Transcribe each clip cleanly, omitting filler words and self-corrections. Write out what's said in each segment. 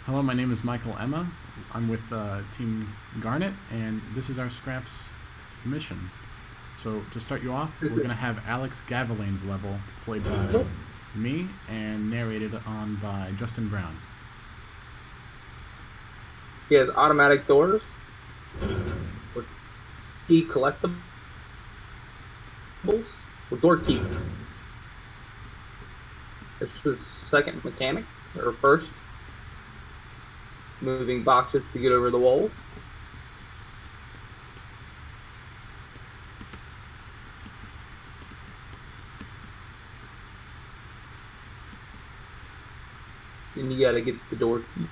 Hello, my name is Michael Emma. I'm with Team Garnet, and this is our Scraps mission. So to start you off, we're Is going it? to have Alex Gavelane's level played by Nope. me and narrated on by Justin Brown. He has automatic doors with key collectibles with door key. This is second mechanic or first, moving boxes to get over the walls. And you gotta get the door key.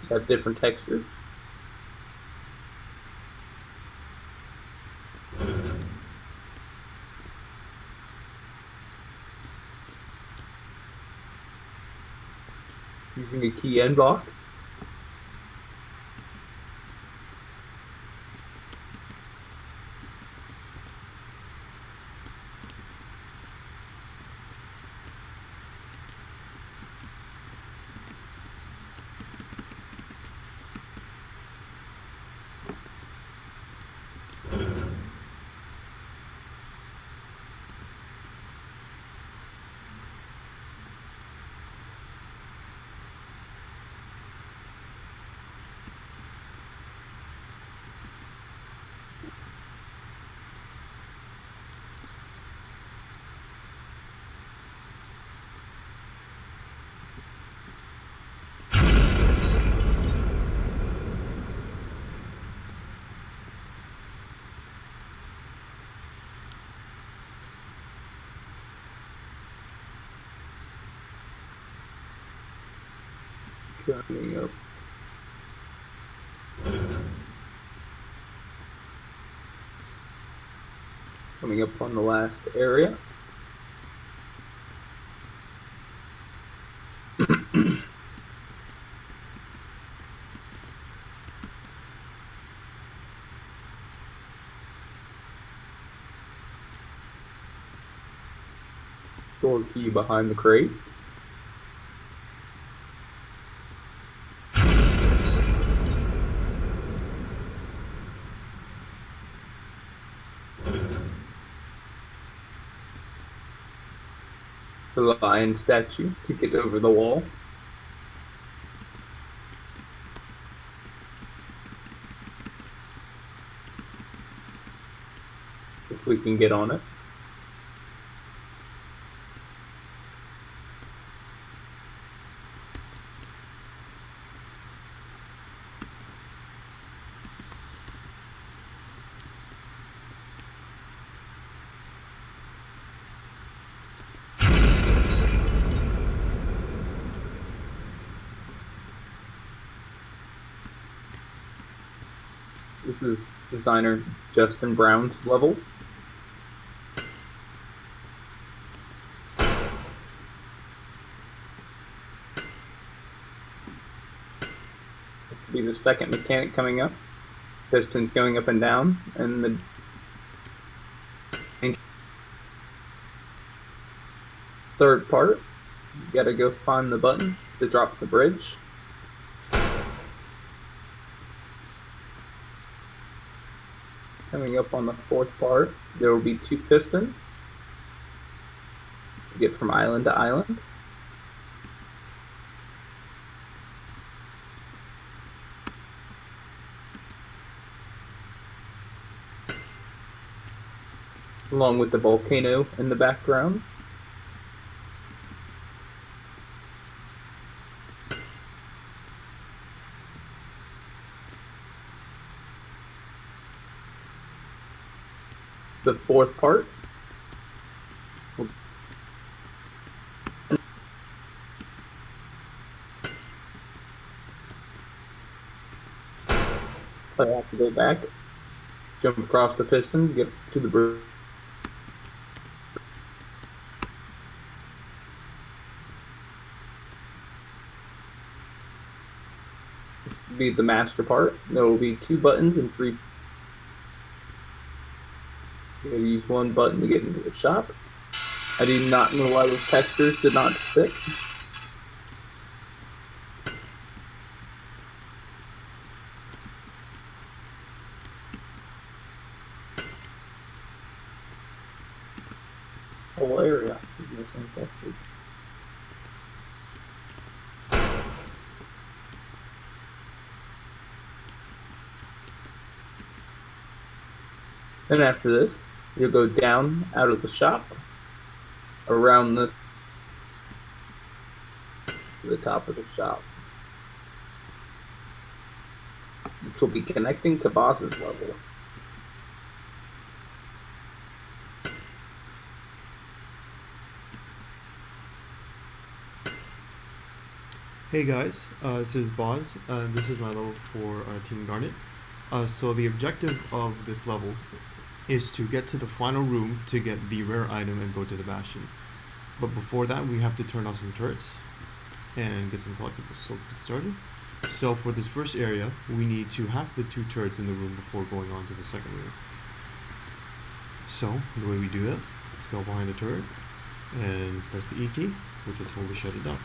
Have different textures. Using a key end box. Coming up. Coming up on the last area. Door key behind the crates. The lion statue to get over the wall. If we can get on it. This is designer Justin Brown's level. Be the second mechanic coming up. Pistons going up and down, and the third part, you gotta go find the button to drop the bridge. Coming up on the fourth part, there will be two pistons to get from island to island. Along with the volcano in the background. The fourth part I have to go back, jump across the piston, get to the bridge. This will be the master part. There will be 2 buttons and 3. You're going to use 1 button to get into the shop. I do not know why those textures did not stick. Whole area is missing textures. Then after this, you'll go down out of the shop, around this, to the top of the shop, which will be connecting to boss's level. Hey guys, this is Boz. This is my level for Team Garnet. So the objective of this level is to get to the final room to get the rare item and go to the bastion. But before that, we have to turn off some turrets and get some collectibles. So let's get started. So for this first area, we need to hack the 2 turrets in the room before going on to the second room. So the way we do that is go behind the turret and press the E key, which will totally shut it down.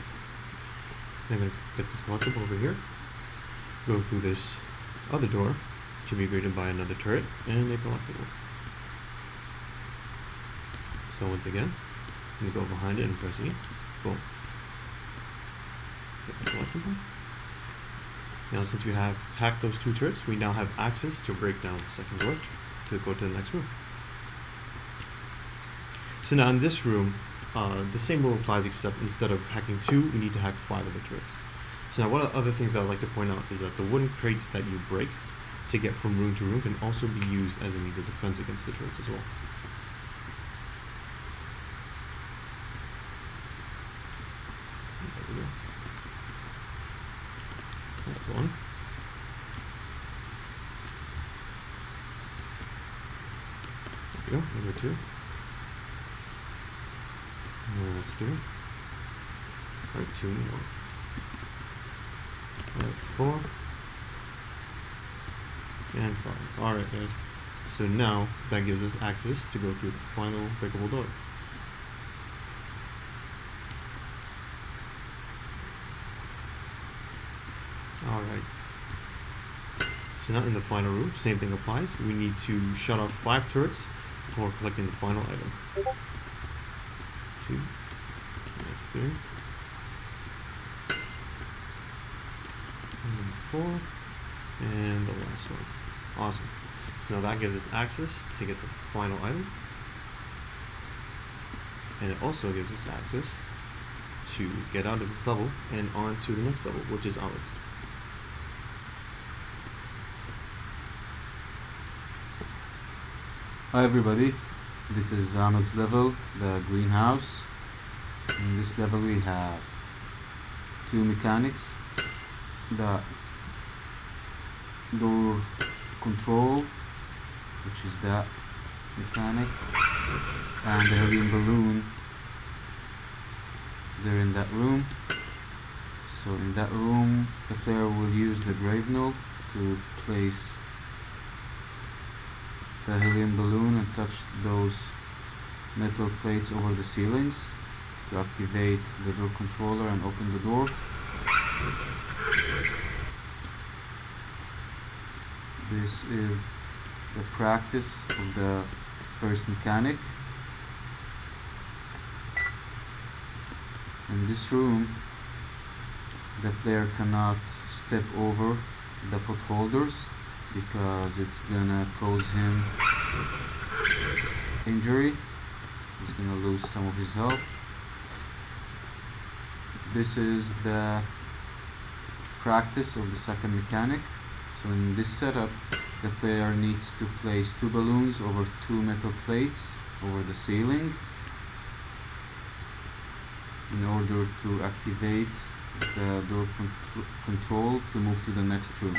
I'm going to get this collectible over here, go through this other door, to be greeted by another turret, and a collectible. So once again, I'm going to go behind it and press E. Boom. Get the collectible. Now since we have hacked those 2 turrets, we now have access to break down the second door to go to the next room. So now in this room, the same rule applies, except instead of hacking 2, we need to hack 5 of the turrets. So now one of the other things that I'd like to point out is that the wooden crates that you break to get from room to room can also be used as a means of defense against the turrets as well. There we go. That's one. There we go, number 2. That's 3. Alright, 2 more. That's 4. And 5. Alright guys. So now that gives us access to go through the final breakable door. Alright. So now in the final room, same thing applies. We need to shut off 5 turrets before collecting the final item. 2. That's 3. And 4. And the last one. Awesome. So now that gives us access to get the final item. And it also gives us access to get out of this level and on to the next level, which is ours. Hi everybody, this is Ahmed's level, the greenhouse. In this level we have 2 mechanics, the door control, which is that mechanic, and the helium balloon. They're in that room. So in that room the player will use the grave null to place the helium balloon and touch those metal plates over the ceilings to activate the door controller and open the door. This is the practice of the first mechanic. In this room, the player cannot step over the pot holders because it's gonna cause him injury. He's gonna lose some of his health. This is the practice of the second mechanic. So in this setup, the player needs to place 2 balloons over 2 metal plates over the ceiling in order to activate the door control to move to the next room.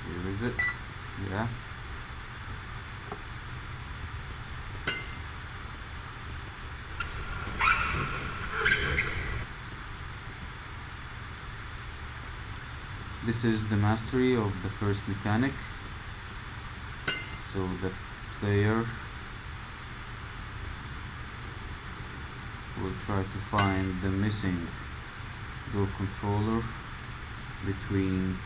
Here is it. Yeah. This is the mastery of the first mechanic. So the player will try to find the missing door controller between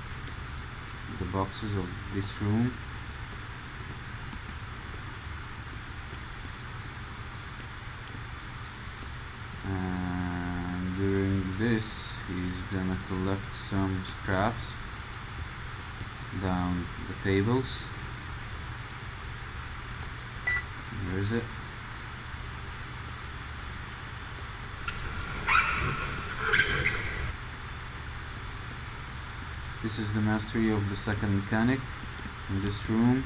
the boxes of this room. And during this, he's gonna collect some straps down the tables. Where is it? This is the mastery of the second mechanic in this room.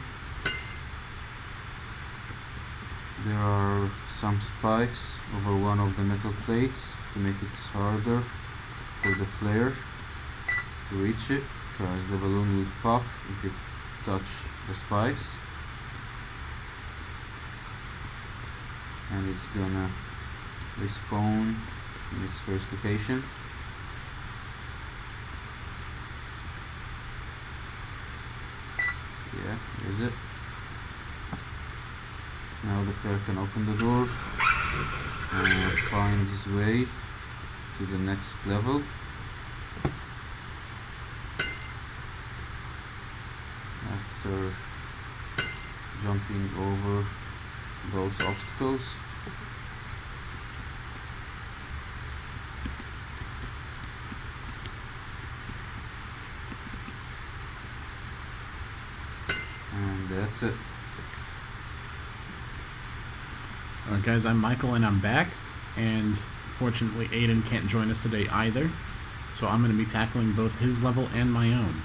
There are some spikes over one of the metal plates to make it harder for the player to reach it, because the balloon will pop if it touch the spikes, and it's gonna respawn in its first location. Yeah, here's it. Now the player can open the door and find his way to the next level. After jumping over those obstacles. And that's it. Alright guys, I'm Michael and I'm back, and fortunately Aiden can't join us today either, so I'm going to be tackling both his level and my own.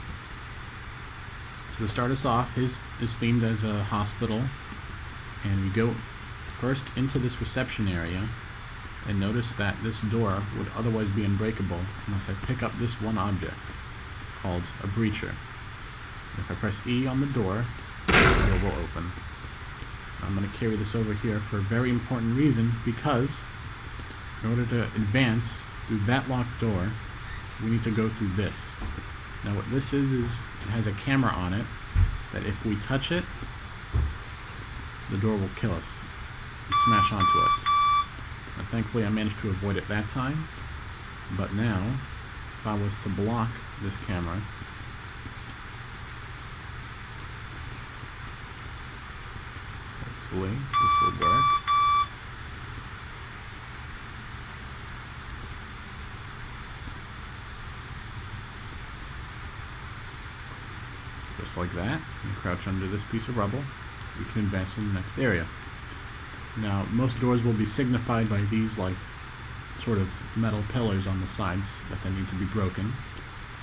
So to start us off, his is themed as a hospital, and we go first into this reception area, and notice that this door would otherwise be unbreakable unless I pick up this one object called a breacher. If I press E on the door will open. I'm going to carry this over here for a very important reason, because in order to advance through that locked door, we need to go through this. Now what this is it has a camera on it that if we touch it, the door will kill us and smash onto us. Now, thankfully I managed to avoid it that time, but now if I was to block this camera, hopefully this will work. Just like that, and crouch under this piece of rubble, we can advance to the next area. Now, most doors will be signified by these like sort of metal pillars on the sides that they need to be broken.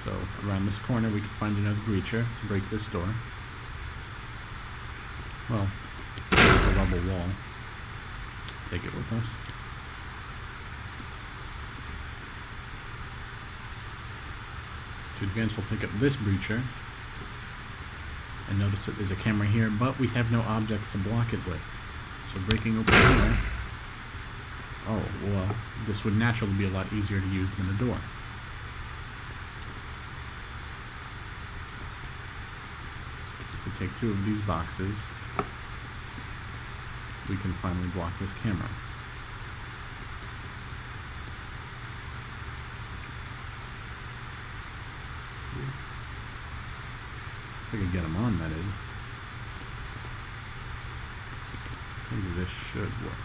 So around this corner we can find another breacher to break this door. Well, the rubble wall. Take it with us. To advance, we'll pick up this breacher. And notice that there's a camera here, but we have no objects to block it with. So breaking open here, oh, well, this would naturally be a lot easier to use than a door. So if we take two of these boxes, we can finally block this camera. If I could get them on, that is. I think this should work.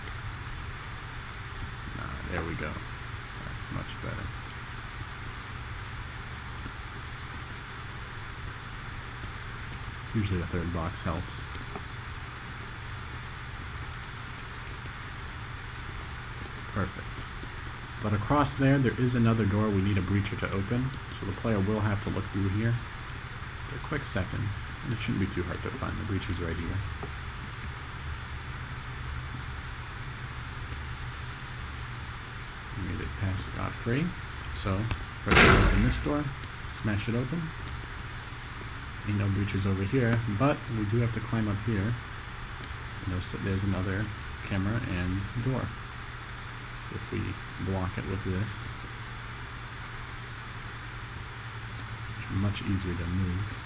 There we go. That's much better. Usually a third box helps. Perfect. But across there is another door we need a breacher to open, so the player will have to look through here for a quick second, and it shouldn't be too hard to find. The breacher's right here. We made it past scot-free, so press open this door, smash it open. Ain't no breachers over here, but we do have to climb up here. Notice that there's another camera and door. So if we block it with this, much easier to move.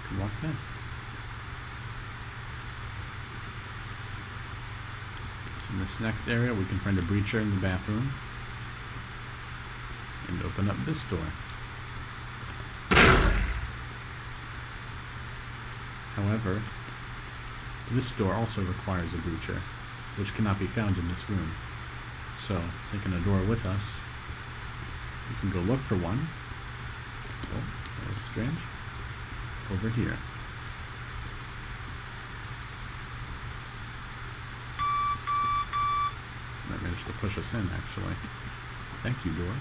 Can walk past. So in this next area, we can find a breacher in the bathroom and open up this door. However, this door also requires a breacher, which cannot be found in this room. So, taking a door with us, we can go look for one. Oh, that was strange. Over here. That managed to push us in, actually. Thank you, door.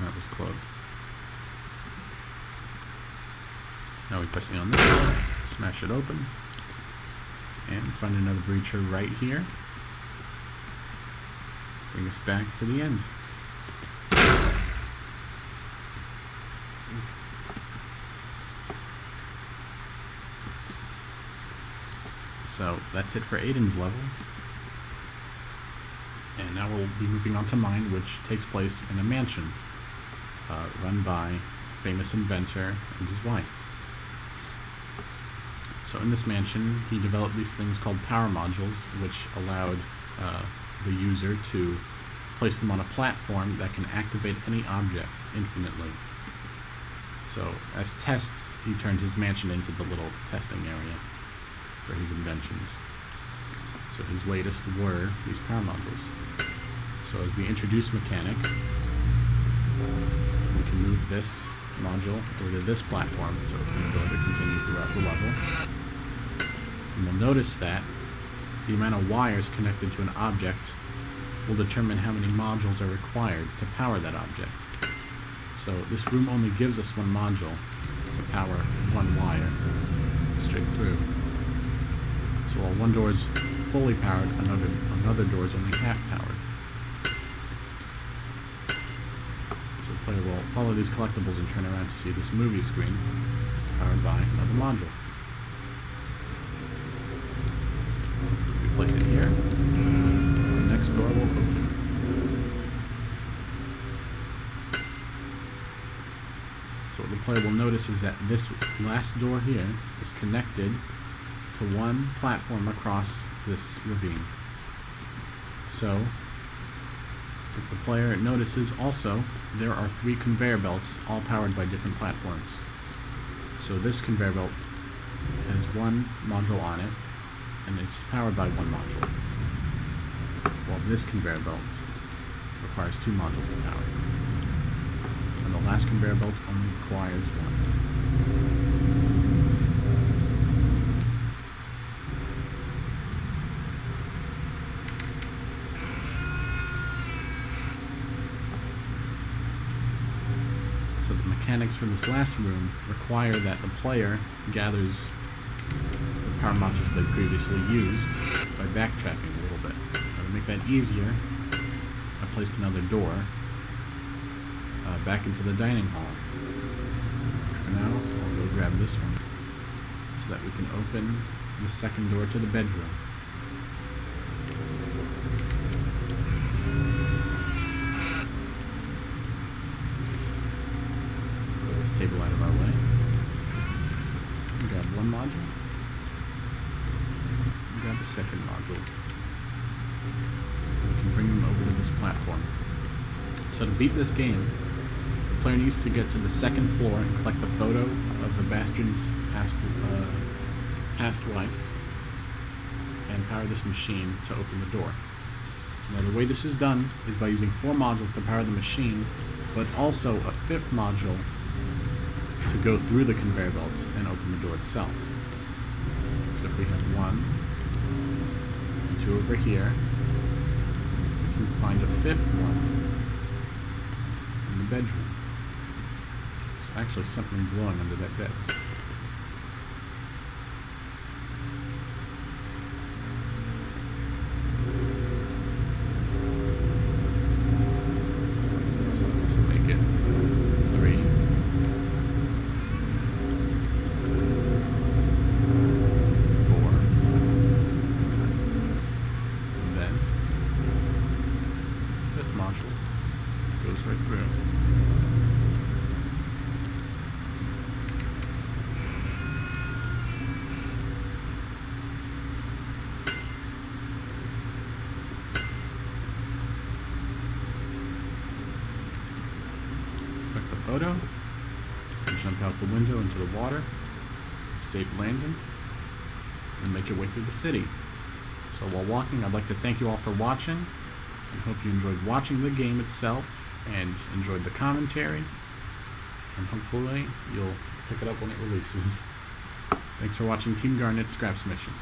That was close. Now we press E on this door, smash it open, and find another breacher right here. Bring us back to the end. So that's it for Aiden's level. And now we'll be moving on to mine, which takes place in a mansion run by a famous inventor and his wife. So in this mansion, he developed these things called power modules, which allowed the user to place them on a platform that can activate any object infinitely. So as tests, he turned his mansion into the little testing area for his inventions. So his latest were these power modules. So as the introduce mechanic, we can move this module over to this platform to open the door to continue throughout the level. And we'll notice that the amount of wires connected to an object will determine how many modules are required to power that object. So this room only gives us one module to power one wire straight through. So while one door is fully powered, another door is only half powered. So the player will follow these collectibles and turn around to see this movie screen powered by another module. If we place it here, the next door will open. So what the player will notice is that this last door here is connected to one platform across this ravine. So, if the player notices also, there are 3 conveyor belts all powered by different platforms. So this conveyor belt has one module on it, and it's powered by one module. While this conveyor belt requires 2 modules to power. And the last conveyor belt only requires one. So the mechanics for this last room require that the player gathers the power modules they previously used by backtracking a little bit. Now to make that easier, I placed another door back into the dining hall. For now, I'll go grab this one so that we can open the second door to the bedroom. Table out of our way. Grab one module. Grab the second module. We can bring them over to this platform. So to beat this game, the player needs to get to the second floor and collect the photo of the bastard's past wife and power this machine to open the door. Now the way this is done is by using 4 modules to power the machine, but also a 5th module to go through the conveyor belts and open the door itself. So if we have 1 and 2 over here, we can find a 5th one in the bedroom. It's actually something glowing under that bed. So let's make it photo, jump out the window into the water, safe landing, and make your way through the city. So while walking, I'd like to thank you all for watching, and hope you enjoyed watching the game itself, and enjoyed the commentary, and hopefully you'll pick it up when it releases. Thanks for watching Team Garnet Scraps Mission.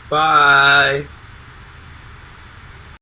Bye.